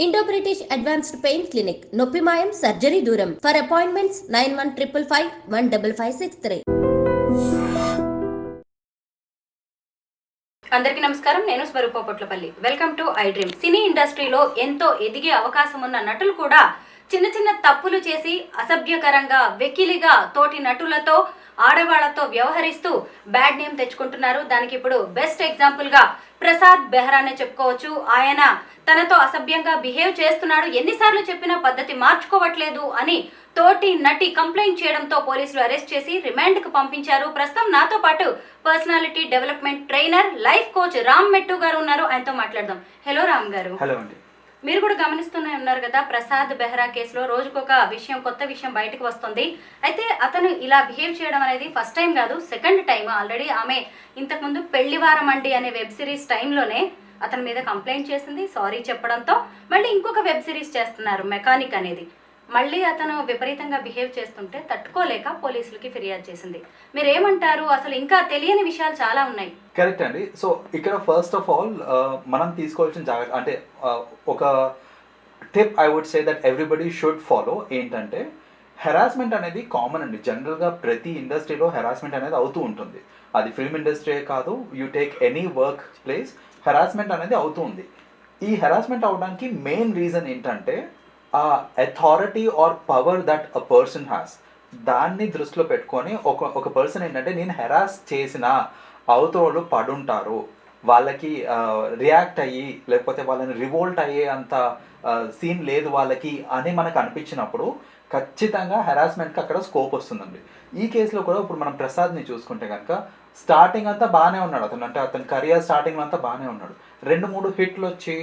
Indo British advanced pain clinic నొప్పి మాయం surgery దూరం ఫర్ అపాయింట్మెంట్స్ 9155515563. అందరికీ నమస్కారం. నేను Swaroopa Potlapalli. Welcome to I dream. Cine ఇండస్ట్రీలో ఎంతో ఎదిగే అవకాశం ఉన్న నటులు కూడా చిన్న చిన్న తప్పులు చేసి అసభ్యకరంగా వెకిలిగా తోటి నటులతో ఆడవాళ్లతో వ్యవహరిస్తూ బ్యాడ్ నేమ్ తెచ్చుకుంటున్నారు. దానికి ఇప్పుడు బెస్ట్ ఎగ్జాంపుల్ గా ప్రసాద్ బెహ్రానే చెప్పుకోవచ్చు. ఆయన తనతో అసభ్యంగా బిహేవ్ చేస్తున్నాడు, ఎన్నిసార్లు చెప్పినా పద్ధతి మార్చుకోవట్లేదు అని తోటి నటి కంప్లైంట్ చేయడంతో పోలీసులు అరెస్ట్ చేసి రిమాండ్ కు పంపించారు. ప్రస్తుతం నాతో పాటు personality development trainer, life coach Ram మెట్టు గారు ఉన్నారు. ఆయనతో మాట్లాడదాం. హలో రామ్ గారు. హలో అండి. మీరు కూడా గమనిస్తూనే ఉన్నారు కదా, ప్రసాద్ బెహ్రా కేసులో రోజుకొక విషయం, కొత్త విషయం బయటకు వస్తుంది. అయితే అతను ఇలా బిహేవ్ చేయడం అనేది ఫస్ట్ టైం కాదు, సెకండ్ టైం. ఆల్రెడీ ఆమె ఇంతకుముందు పెళ్లివారం అండి అనే వెబ్ సిరీస్ టైంలోనే అతని మీద కంప్లైంట్ చేసింది. సారీ చెప్పడంతో మళ్ళీ ఇంకొక వెబ్ సిరీస్ చేస్తున్నారు మెకానిక్ అనేది. మళ్ళీ అతను విపరీతంగా బిహేవ్ చేస్తుంటే తట్టుకోలేక పోలీసులకి ఫిర్యాదు చేసింది. మీరేమంటారు? అసలు ఇంకా తెలియని విషయాలు చాలా ఉన్నాయి. కరెక్ట్ అండి. సో ఇక్కడ ఫస్ట్ ఆఫ్ ఆల్ మనం తీసుకోవాల్సిన జాగ్రత్త అంటే ఒక tip I would say that everybody should follow ఏంటంటే, హెరాస్మెంట్ అనేది కామన్ అండి. జనరల్గా ప్రతి ఇండస్ట్రీలో హెరాస్మెంట్ అనేది అవుతూ ఉంటుంది. అది ఫిల్మ్ ఇండస్ట్రీ కాదు, you take any work place, harassment అనేది అవుతూ ఉంది. ఈ హెరాస్మెంట్ అవడానికి మెయిన్ రీజన్ ఏంటంటే ఆ authority or power that a person has, దాన్ని దృష్టిలో పెట్టుకొని ఒక పర్సన్ ఏంటంటే, నేను హెరాస్ చేసిన అవతోళ్ళు పడుంటారు, వాళ్ళకి రియాక్ట్ అయ్యి లేకపోతే వాళ్ళని రివోల్ట్ అయ్యే అంత సీన్ లేదు వాళ్ళకి అని మనకు అనిపించినప్పుడు ఖచ్చితంగా హెరాస్మెంట్కి అక్కడ స్కోప్ వస్తుందండి. ఈ కేసులో కూడా ఇప్పుడు మనం ప్రసాద్ని చూసుకుంటే కనుక స్టార్టింగ్ అంతా బాగానే ఉన్నాడు అతను, అంటే అతని కెరియర్ స్టార్టింగ్ అంతా బాగానే ఉన్నాడు. 2-3 హిట్లు వచ్చి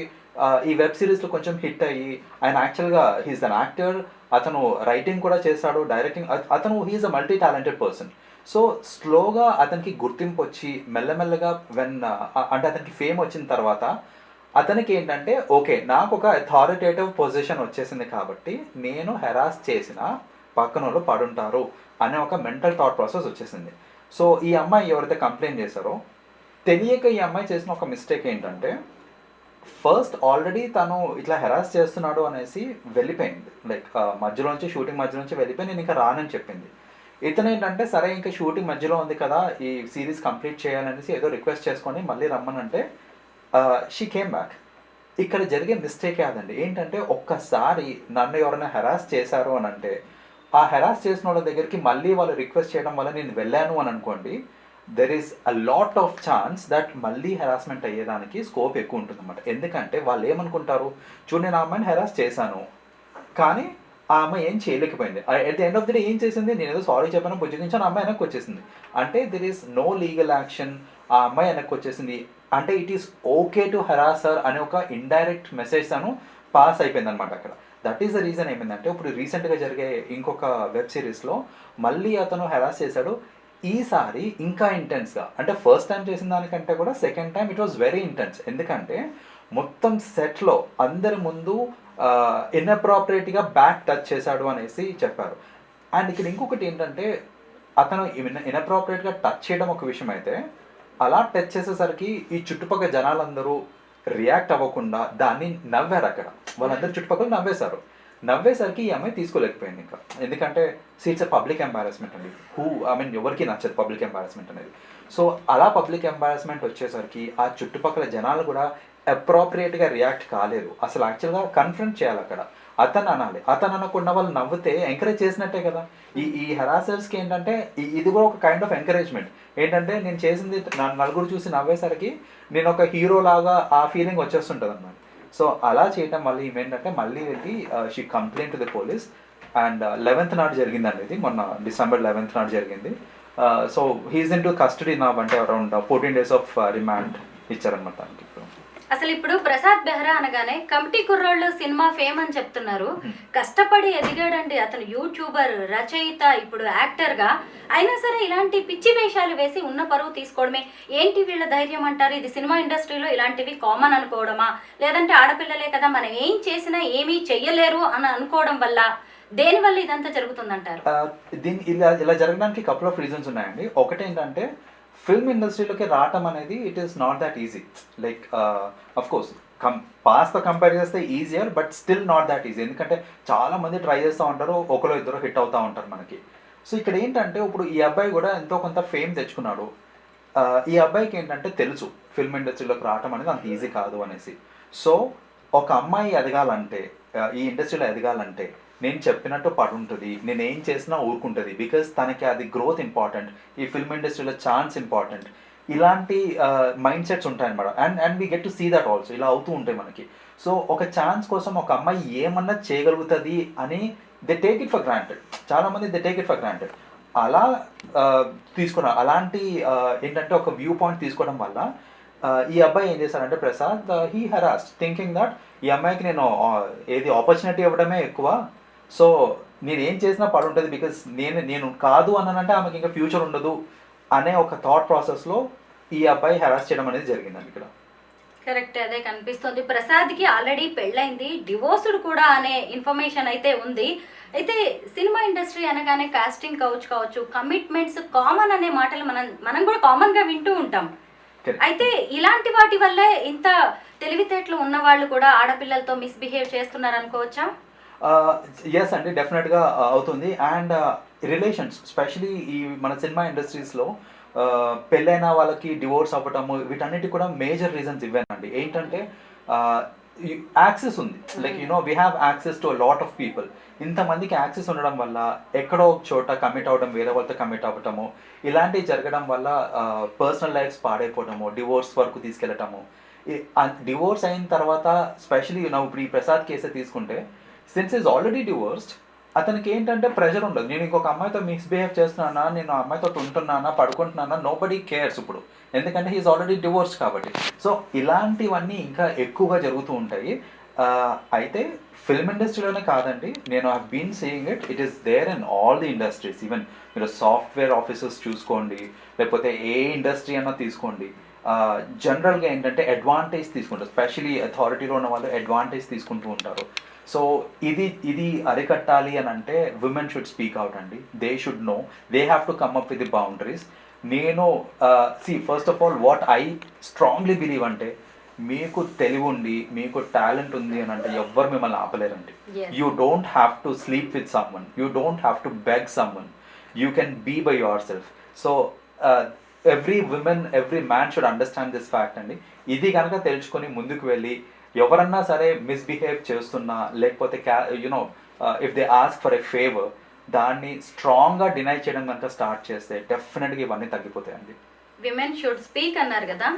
ఈ వెబ్ సిరీస్లో కొంచెం హిట్ అయ్యి, ఆయన యాక్చువల్గా హీఈస్ అన్ యాక్టర్, అతను రైటింగ్ కూడా చేశాడు, డైరెక్టింగ్, అతను he is a multi talented person. So స్లోగా అతనికి గుర్తింపు వచ్చి మెల్లమెల్లగా అంటే అతనికి ఫేమ్ వచ్చిన తర్వాత అతనికి ఏంటంటే, ఓకే నాకు ఒక అథారిటేటివ్ పొజిషన్ వచ్చేసింది కాబట్టి నేను హెరాస్ చేసిన పక్కన వాళ్ళు పడుంటారు అనే ఒక మెంటల్ థాట్ ప్రాసెస్ వచ్చేసింది. సో ఈ అమ్మాయి ఎవరైతే కంప్లైంట్ చేశారో తెలియక ఈ అమ్మాయి చేసిన ఒక మిస్టేక్ ఏంటంటే, ఫస్ట్ ఆల్రెడీ తను ఇట్లా హెరాస్ చేస్తున్నాడు అనేసి వెళ్ళిపోయింది. లైక్ మధ్యలోంచి షూటింగ్ మధ్యలోంచి వెళ్ళిపోయి నేను ఇంకా రానని చెప్పింది. ఇతను ఏంటంటే, సరే ఇంకా షూటింగ్ మధ్యలో ఉంది కదా, ఈ సిరీస్ కంప్లీట్ చేయాలనేసి ఏదో రిక్వెస్ట్ చేసుకొని మళ్ళీ రమ్మనంటే షీ కేమ్ బ్యాక్. ఇక్కడ జరిగే మిస్టేక్ కాదండి. ఏంటంటే, ఒక్కసారి నన్ను ఎవరైనా హెరాస్ చేశారు అని అంటే, ఆ హెరాస్ చేసిన వాళ్ళ దగ్గరికి మళ్ళీ వాళ్ళు రిక్వెస్ట్ చేయడం వల్ల నేను వెళ్ళాను అని అనుకోండి, there is a lot of chance that మళ్ళీ హెరాస్మెంట్ అయ్యేదానికి స్కోప్ ఎక్కువ ఉంటుంది అన్నమాట. ఎందుకంటే వాళ్ళు ఏమనుకుంటారు, చూడు నేను ఆ అమ్మాయిని హెరాస్ చేశాను కానీ ఆ అమ్మాయి ఏం చేయలేకపోయింది, at the end of the day ఏం చేసింది, నేను ఏదో సారీ చెప్పాను, బుజ్జగించాను, ఆ అమ్మాయి వెనక్కి వచ్చేసింది. అంటే there is no legal action, ఆ అమ్మాయి వెనక్కి వచ్చేసింది అంటే it is okay to harass her అనే ఒక ఇండైరెక్ట్ మెసేజ్ తను పాస్ అయిపోయింది అనమాట అక్కడ. That is the reason. ఏమైందంటే, ఇప్పుడు రీసెంట్గా జరిగే ఇంకొక వెబ్ సిరీస్లో మళ్ళీ అతను హెరాస్ చేశాడు. ఈసారి ఇంకా ఇంటెన్స్గా, అంటే ఫస్ట్ టైం చేసిన దానికంటే కూడా second time it was very intense. ఎందుకంటే మొత్తం సెట్లో అందరి ముందు ఇన్అప్రాపరియేట్గా బ్యాక్ టచ్ చేశాడు అనేసి చెప్పారు. అండ్ ఇక్కడ ఇంకొకటి ఏంటంటే, అతను ఇన్అప్రాపరియేట్గా టచ్ చేయడం ఒక విషయం అయితే, అలా టచ్ చేసేసరికి ఈ చుట్టుపక్కల జనాలందరూ రియాక్ట్ అవ్వకుండా దాన్ని నవ్వారు. అక్కడ వాళ్ళందరూ చుట్టుపక్కల నవ్వేశారు. నవ్వేసరికి ఈ అమ్మాయి తీసుకోలేకపోయింది ఇంకా. ఎందుకంటే ఇట్స్ ఎ పబ్లిక్ ఎంబారస్మెంట్ అండి. ఎవరికి నచ్చదు పబ్లిక్ ఎంబారస్మెంట్ అనేది. సో అలా పబ్లిక్ ఎంబారస్మెంట్ వచ్చేసరికి ఆ చుట్టుపక్కల జనాలు కూడా అప్రోప్రియేట్గా రియాక్ట్ కాలేరు. అసలు యాక్చువల్గా కన్ఫ్రంట్ చేయాలి అక్కడ. అతను అనాలి. అతను అనకుండా వాళ్ళు నవ్వితే ఎంకరేజ్ చేసినట్టే కదా. ఈ హెరాసర్స్కి ఏంటంటే ఇది కూడా ఒక కైండ్ ఆఫ్ ఎంకరేజ్మెంట్. ఏంటంటే, నేను చేసింది నలుగురు చూసి నవ్వేసరికి నేను ఒక హీరో లాగా ఆ ఫీలింగ్ వచ్చేస్తుంటుంది అన్నమాట. సో అలా చేయటం వల్ల ఏమేంటంటే, మళ్ళీ వెళ్ళి she complaint to the police. And 11th నాడు జరిగిందండి ఇది, మొన్న December 11th నాడు జరిగింది. So he is in to custody నా, అంటే అరౌండ్ 14 days ఆఫ్ రిమాండ్ ఇచ్చారనమాట. అసలు ఇప్పుడు ప్రసాద్ బెహ్రా అనగానే కమిటీ కుర్రోళ్ళు సినిమా ఫేమ్ అని చెప్తున్నారు. కష్టపడి ఎదిగాడండి అతను, యూట్యూబర్, రచయిత, ఇప్పుడు యాక్టర్ గా. అయినా సరే ఇలాంటి పిచ్చి వేషాలు వేసి ఉన్న పరువు తీసుకోవడమే ఏంటి వీళ్ళ ధైర్యం అంటారు? ఇది సినిమా ఇండస్ట్రీలో ఇలాంటివి కామన్ అనుకోవడమా, లేదంటే ఆడపిల్లలే కదా మనం ఏం చేసినా ఏమీ చెయ్యలేరు అని అనుకోవడం వల్ల, దేని వల్ల ఇదంతా జరుగుతుందంటారు? ఇలా జరగడానికి కపుల్ ఆఫ్ రీజన్స్ ఉన్నాయండి. ఒకటేంటంటే, ఫిల్మ్ ఇండస్ట్రీలోకి రావటం అనేది it is not that easy. Like of course పాస్తో కంపేర్ చేస్తే easier, but still not that easy. ఎందుకంటే చాలా మంది ట్రై చేస్తూ ఉంటారు, ఒకరు ఇద్దరు హిట్ అవుతూ ఉంటారు మనకి. సో ఇక్కడ ఏంటంటే ఇప్పుడు ఈ అబ్బాయి కూడా ఎంతో కొంత ఫేమ్ తెచ్చుకున్నాడు. ఈ అబ్బాయికి ఏంటంటే తెలుసు ఫిల్మ్ ఇండస్ట్రీలోకి రావటం అనేది అంత ఈజీ కాదు అనేసి. సో ఒక అమ్మాయి ఎదగాలంటే, ఈ ఇండస్ట్రీలో ఎదగాలంటే నేను చెప్పినట్టు పడుంటుంది, నేను ఏం చేసినా ఊరుకుంటుంది. బికాజ్ తనకి అది గ్రోత్ ఇంపార్టెంట్, ఈ ఫిల్మ్ ఇండస్ట్రీలో ఛాన్స్ ఇంపార్టెంట్. ఇలాంటి మైండ్ సెట్స్ ఉంటాయన్నమాట. And we get to see that also, ఇలా అవుతూ ఉంటాయి మనకి. సో ఒక ఛాన్స్ కోసం ఒక అమ్మాయి ఏమన్నా చేయగలుగుతుంది అని they take it for granted. చాలామంది they take it for granted. అలా తీసుకున్నారు. అలాంటి ఏంటంటే ఒక వ్యూ పాయింట్ తీసుకోవడం వల్ల ఈ అబ్బాయి ఏం చేశారంటే Prasad, he harassed thinking that ఈ అమ్మాయికి నేను ఏది ఆపర్చునిటీ ఇవ్వడమే ఎక్కువ, సో నేను ఏం చేసినా పడుంటుంది. బికాస్ నేను కాదు అన్నానంటే ఆమెకి ఇంకా ఫ్యూచర్ ఉండదు అనే ఒక థాట్ ప్రాసెస్లో ఈ అబ్బాయి హెరాస్ చేయడం అనేది జరిగిందండి ఇక్కడ. కరెక్ట్, అదే కనిపిస్తుంది. ప్రసాద్కి ఆల్రెడీ పెళ్ళైంది, డివోర్స్డ్ కూడా అనే ఇన్ఫర్మేషన్ అయితే ఉంది. అయితే సినిమా ఇండస్ట్రీ అనగానే కాస్టింగ్ కౌచ్ కావచ్చు, కమిట్మెంట్స్ కామన్ అనే మాటలు మనం కూడా కామన్గా వింటూ ఉంటాం. అయితే ఇలాంటి వాటి వల్లే ఇంత తెలివితేటలు ఉన్న వాళ్ళు కూడా ఆడపిల్లలతో మిస్బిహేవ్ చేస్తున్నారు అనుకోవచ్చా? ఎస్ అండి, డెఫినెట్గా అవుతుంది. అండ్ రిలేషన్స్ స్పెషలీ ఈ మన సినిమా ఇండస్ట్రీస్లో పెళ్ళైన వాళ్ళకి డివోర్స్ అవ్వటము, వీటన్నిటి కూడా మేజర్ రీజన్స్ ఇవేనండి. ఏంటంటే యాక్సెస్ ఉంది, like we have access to lot of people. ఇంతమందికి యాక్సెస్ ఉండడం వల్ల ఎక్కడో ఒక చోట కమిట్ అవ్వడం, వేరే వాళ్ళతో కమిట్ అవ్వటము, ఇలాంటివి జరగడం వల్ల పర్సనల్ లైఫ్స్ పాడైపోవడము, డివోర్స్ వరకు తీసుకెళ్ళటము. డివోర్స్ అయిన తర్వాత స్పెషలీ ఇప్పుడు ఈ ప్రసాద్ కేసే తీసుకుంటే, సిన్స్ ఈజ్ ఆల్రెడీ డివోర్స్డ్, అతనికి ఏంటంటే ప్రెషర్ ఉండదు. నేను ఇంకొక అమ్మాయితో మిస్బిహేవ్ చేస్తున్నానా, నేను ఆ అమ్మాయితో ఉంటున్నానా, పడుకుంటున్నానా, నో బడీ కేర్స్ ఇప్పుడు, ఎందుకంటే హీఈస్ ఆల్రెడీ డివోర్స్ కాబట్టి. సో ఇలాంటివన్నీ ఇంకా ఎక్కువగా జరుగుతూ ఉంటాయి. అయితే ఫిల్మ్ ఇండస్ట్రీలోనే కాదండి, నేను I been seeing it is there in all the industries. Even మీరు సాఫ్ట్వేర్ ఆఫీసెస్ చూసుకోండి, లేకపోతే ఏ ఇండస్ట్రీ అన్నా తీసుకోండి, జనరల్గా ఏంటంటే అడ్వాంటేజ్ తీసుకుంటారు. స్పెషలీ అథారిటీలో ఉన్న వాళ్ళు అడ్వాంటేజ్ తీసుకుంటూ ఉంటారు. సో ఇది అరికట్టాలి అని అంటే విమెన్ షుడ్ స్పీక్ అవుట్ అండి. They should no, they have to come up with the boundaries. నేను first of all what I strongly believe అంటే, మీకు తెలివి ఉండి మీకు టాలెంట్ ఉంది అని అంటే ఎవ్వరు మిమ్మల్ని ఆపలేరండి. You don't have to sleep with someone, you don't have to beg someone, you can be by yourself. So every women, every man should understand this fact అండి. ఇది కనుక తెలుసుకొని ముందుకు వెళ్ళి ఎవరన్నా సరే మిస్బిహేవ్ చేస్తున్నా, లేకపోతే if they ask for a favour, దాన్ని స్ట్రాంగ్గా డినై చేయడం కనుక స్టార్ట్ చేస్తే డెఫినెట్గా ఇవన్నీ తగ్గిపోతాయండి. విమెన్ షుడ్ స్పీక్ అన్నారు కదా,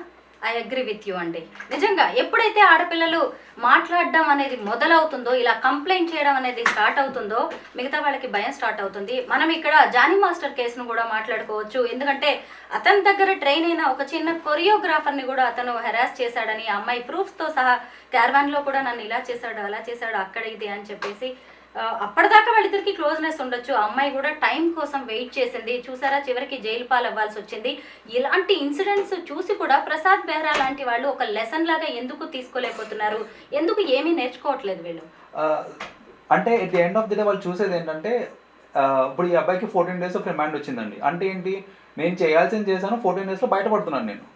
ఐ అగ్రీ విత్ యూ అండి. నిజంగా ఎప్పుడైతే ఆడపిల్లలు మాట్లాడడం అనేది మొదలవుతుందో, ఇలా కంప్లైంట్ చేయడం అనేది స్టార్ట్ అవుతుందో, మిగతా వాళ్ళకి భయం స్టార్ట్ అవుతుంది. మనం ఇక్కడ జానీ మాస్టర్ కేసును కూడా మాట్లాడుకోవచ్చు. ఎందుకంటే అతని దగ్గర ట్రైన్ అయిన ఒక చిన్న కొరియోగ్రాఫర్ని కూడా అతను హెరాస్ చేశాడని, అమ్మాయి ప్రూఫ్స్తో సహా క్యారవాన్లో కూడా నన్ను ఇలా చేశాడు, అలా చేశాడు, అక్కడ ఇది అని చెప్పేసి అప్పటిదాకా వాళ్ళిద్దరికి క్లోజ్నెస్ ఉండొచ్చు. అమ్మాయి కూడా టైం కోసం వెయిట్ చేసింది, చూసారా చివరికి జైలు పాలు అవ్వాల్సి వచ్చింది. ఇలాంటి ఇన్సిడెంట్స్ చూసి కూడా ప్రసాద్ బెహ్రా లాంటి వాళ్ళు ఒక లెసన్ లాగా ఎందుకు తీసుకోలేకపోతున్నారు, ఎందుకు ఏమీ నేర్చుకోవట్లేదు వీళ్ళు? అంటే at the end of the day వాళ్ళు చూసేది ఏంటంటే, ఇప్పుడు ఈ అబ్బాయికి 14 days ఆఫ్ రిమాండ్ వచ్చిందండి. అంటే ఏంటి, నేను చేయాల్సింది చేశాను, 14 daysలో బయటపడుతున్నాను నేను.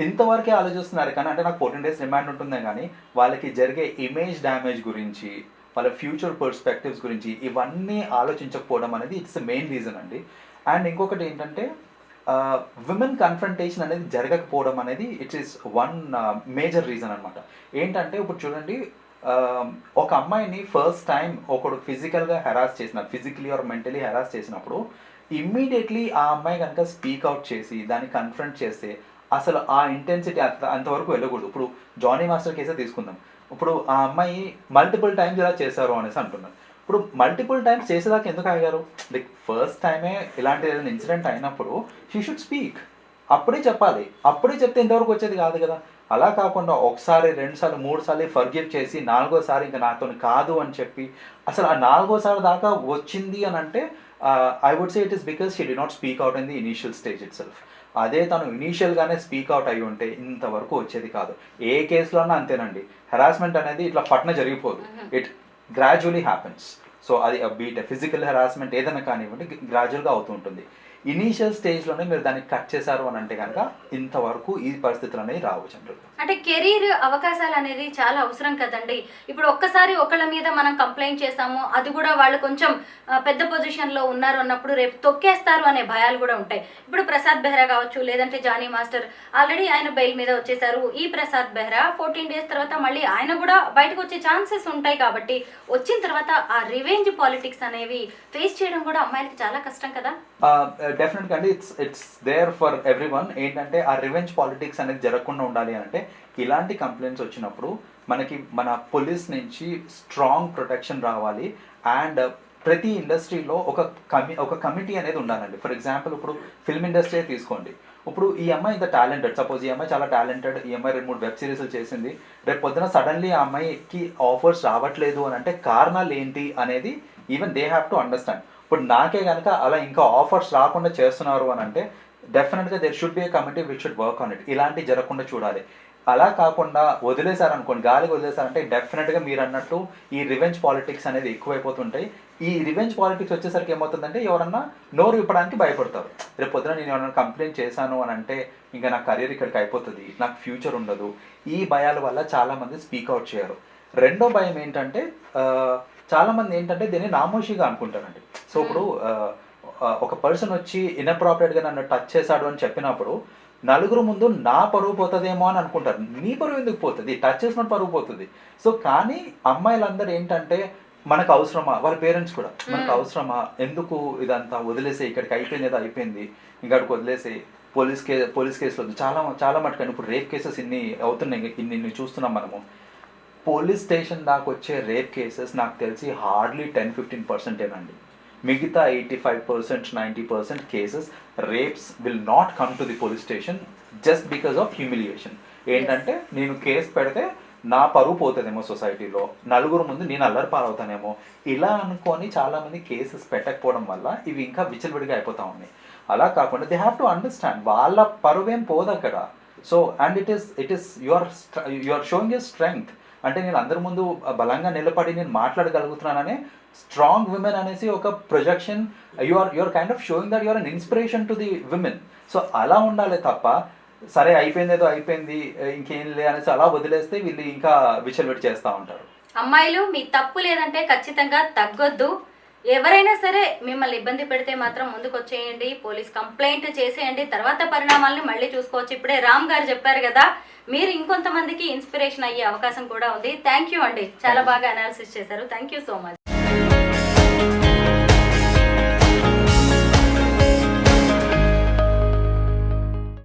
ఇంతవరకే ఆలోచిస్తున్నారు కానీ, అంటే నాకు 14 days రిమాండ్ ఉంటుందే కానీ వాళ్ళకి జరిగే ఇమేజ్ డ్యామేజ్ గురించి, వాళ్ళ ఫ్యూచర్ పర్స్పెక్టివ్స్ గురించి ఇవన్నీ ఆలోచించకపోవడం అనేది ఇట్స్ మెయిన్ రీజన్ అండి. అండ్ ఇంకొకటి ఏంటంటే, విమెన్ కన్ఫ్రంటేషన్ అనేది జరగకపోవడం అనేది it is one major reason అనమాట. ఏంటంటే ఇప్పుడు చూడండి, ఒక అమ్మాయిని ఫస్ట్ టైం ఒకడు ఫిజికల్గా హెరాస్ చేసిన, ఫిజికలీ ఆర్ మెంటలీ హెరాస్ చేసినప్పుడు ఇమ్మీడియట్లీ ఆ అమ్మాయి కనుక స్పీక్ అవుట్ చేసి దాన్ని కన్ఫ్రంట్ చేస్తే అసలు ఆ ఇంటెన్సిటీ అంతవరకు వెళ్ళకూడదు. ఇప్పుడు జానీ మాస్టర్ కేసే తీసుకుందాం. ఇప్పుడు ఆ అమ్మాయి మల్టిపుల్ టైమ్స్ ఇలా చేశారు అనేసి అంటున్నారు. ఇప్పుడు మల్టిపుల్ టైమ్స్ చేసేదాకా ఎందుకు ఆగారు? లైక్ ఫస్ట్ టైమే ఇలాంటి ఏదైనా ఇన్సిడెంట్ అయినప్పుడు షీ షుడ్ స్పీక్, అప్పుడే చెప్పాలి. అప్పుడే చెప్తే ఇంతవరకు వచ్చేది కాదు కదా. అలా కాకుండా ఒకసారి, 2 సార్లు, 3 సార్లు ఫర్గివ్ చేసి 4వసారి ఇంకా నాతో కాదు అని చెప్పి అసలు ఆ 4వసారి దాకా వచ్చింది అని అంటే I would say it is because she did not speak out in the initial stage itself. అదే తను ఇనీషియల్గానే స్పీక్ అవుట్ అయి ఉంటే ఇంతవరకు వచ్చేది కాదు. ఏ కేసులో అన్నా అంతేనండి, హెరాస్మెంట్ అనేది ఇట్లా పట్న జరిగిపోదు, ఇట్ గ్రాడ్యువలీ హ్యాపెన్స్. సో అది బీట్ ఫిజికల్ హెరాస్మెంట్ ఏదైనా కానివ్వండి గ్రాడ్యువల్గా అవుతూ ఉంటుంది. ఇనీషియల్ స్టేజ్లోనే మీరు దాన్ని కట్ చేశారు అని అంటే కనుక ఇంతవరకు ఈ పరిస్థితులు అనేవి రావు జనరల్. అంటే కెరీర్ అవకాశాలు అనేది చాలా అవసరం కదండి. ఇప్పుడు ఒక్కసారి ఒకళ్ళ మీద మనం కంప్లైంట్ చేస్తాము, అది కూడా వాళ్ళు కొంచెం పెద్ద పొజిషన్లో ఉన్నారు అన్నప్పుడు రేపు తొక్కేస్తారు అనే భయాలు కూడా ఉంటాయి. ఇప్పుడు ప్రసాద్ బెహ్రా కావచ్చు, లేదంటే జానీ మాస్టర్ ఆల్రెడీ ఆయన బెయిల్ మీద వచ్చేసారు. ఈ ప్రసాద్ బెహ్రా 14 డేస్ తర్వాత మళ్ళీ ఆయన కూడా బయటకు వచ్చే ఛాన్సెస్ ఉంటాయి. కాబట్టి వచ్చిన తర్వాత ఆ రివెంజ్ పాలిటిక్స్ అనేవి ఫేస్ చేయడం కూడా అమ్మాయిలకి చాలా కష్టం కదా. డెఫినెట్గా అండి, ఇట్స్ దేర్ ఫర్ ఎవ్రీవన్. ఏంటంటే ఆ రివెంజ్ పాలిటిక్స్ అనేది జరగకుండా ఉండాలి అంటే ఇలాంటి కంప్లైంట్స్ వచ్చినప్పుడు మనకి మన పోలీస్ నుంచి స్ట్రాంగ్ ప్రొటెక్షన్ రావాలి. అండ్ ప్రతి ఇండస్ట్రీలో ఒక కమిటీ అనేది ఉండాలండి. ఫర్ ఎగ్జాంపుల్ ఇప్పుడు ఫిల్మ్ ఇండస్ట్రీ తీసుకోండి. ఇప్పుడు ఈ అమ్మాయి ఇంత టాలెంటెడ్, సపోజ్ ఈ అమ్మాయి చాలా టాలెంటెడ్, ఈ అమ్మాయి 2-3 వెబ్ సిరీస్లు చేసింది, రేపు పొద్దున సడన్లీ ఆ అమ్మాయికి ఆఫర్స్ రావట్లేదు అని అంటే కారణాలు ఏంటి అనేది even they have to understand. ఇప్పుడు నాకే కనుక అలా ఇంకా ఆఫర్స్ రాకుండా చేస్తున్నారు అని అంటే డెఫినెట్గా there should be a committee which should work on it. ఇలాంటి జరగకుండా చూడాలి. అలా కాకుండా వదిలేశారనుకోండి, గాలికి వదిలేశారంటే డెఫినెట్గా మీరు అన్నట్టు ఈ రివెంజ్ పాలిటిక్స్ అనేది ఎక్కువైపోతుంటాయి. ఈ రివెంజ్ పాలిటిక్స్ వచ్చేసరికి ఏమవుతుందంటే ఎవరన్నా నోరు ఇవ్వడానికి భయపడతారు. రేపు పొద్దున నేను ఎవరైనా కంప్లైంట్ చేశాను అని అంటే ఇంకా నా కెరీర్ ఇక్కడికి అయిపోతుంది, నాకు ఫ్యూచర్ ఉండదు. ఈ భయాల వల్ల చాలామంది స్పీక్అవుట్ చేయరు. రెండో భయం ఏంటంటే చాలామంది ఏంటంటే దీన్ని నామోషిగా అనుకుంటారండి. సో ఇప్పుడు ఒక పర్సన్ వచ్చి ఇన్అప్రాపరేట్గా నన్ను టచ్ చేశాడు అని చెప్పినప్పుడు నలుగురు ముందు నా పరువు పోతుందేమో అని అనుకుంటారు. నీ పరువు ఎందుకు పోతుంది? టచ్ చేసినట్టు పరువు పోతుంది. సో కానీ అమ్మాయిలందరూ ఏంటంటే మనకు అవసరమా, వాళ్ళ పేరెంట్స్ కూడా మనకు అవసరమా, ఎందుకు ఇదంతా వదిలేసి ఇక్కడికి అయిపోయింది ఏదో అయిపోయింది ఇంకడికి వదిలేసి పోలీస్ కేసులు వద్దు. చాలా మటుకండి ఇప్పుడు రేప్ కేసెస్ ఇన్ని అవుతున్నాయి, ఇన్ని చూస్తున్నాం మనము. పోలీస్ స్టేషన్ దాకా వచ్చే రేప్ కేసెస్ నాకు తెలిసి హార్డ్లీ 10-15% మిగతా 85%, 90% cases rapes will not come to the police station just because of humiliation. ఏంటంటే నేను కేసు పెడితే నా పరువు పోతుందేమో సొసైటీలో, నలుగురు ముందు నేను అల్లరి పాలవుతానేమో, ఇలా అనుకొని చాలామంది కేసెస్ పెట్టకపోవడం వల్ల ఇవి ఇంకా విచ్చలవిడిగా అయిపోతూ ఉన్నాయి. అలా కాకుండా దే హ్యావ్ టు అండర్స్టాండ్ వాళ్ళ పరువేం పోదు అక్కడ. So and it is your sowing your strength. అంటే నేను అందరి ముందు బలంగా నిలబడి నేను మాట్లాడగలుగుతున్నాననే స్ట్రాంగ్ విమెన్ అనేసి ఒక projection. Your kind of showing that your an inspiration to the women. So అలా ఉండాలి తప్ప సరే అయిపోయింది ఏదో అయిపోయింది ఇంకేం లే అనేసి అలా వదిలేస్తే వీళ్ళు ఇంకా విచలవిడి చేస్తూ ఉంటారు. అమ్మాయిలు మీ తప్పు లేదంటే ఖచ్చితంగా తగ్గొద్దు. ఎవరైనా సరే మిమ్మల్ని ఇబ్బంది పెడితే మాత్రం ముందుకు వచ్చేయండి, పోలీస్ కంప్లైంట్ చేసేయండి, తర్వాత పరిణామాలను మళ్ళీ చూసుకోవచ్చు. ఇప్పుడే రామ్ గారు చెప్పారు కదా, మీరు ఇంకొంతమందికి ఇన్స్పిరేషన్ అయ్యే అవకాశం కూడా ఉంది. థ్యాంక్ యూ అండి, చాలా బాగా అనాలిసిస్ చేశారు. Thank you so much.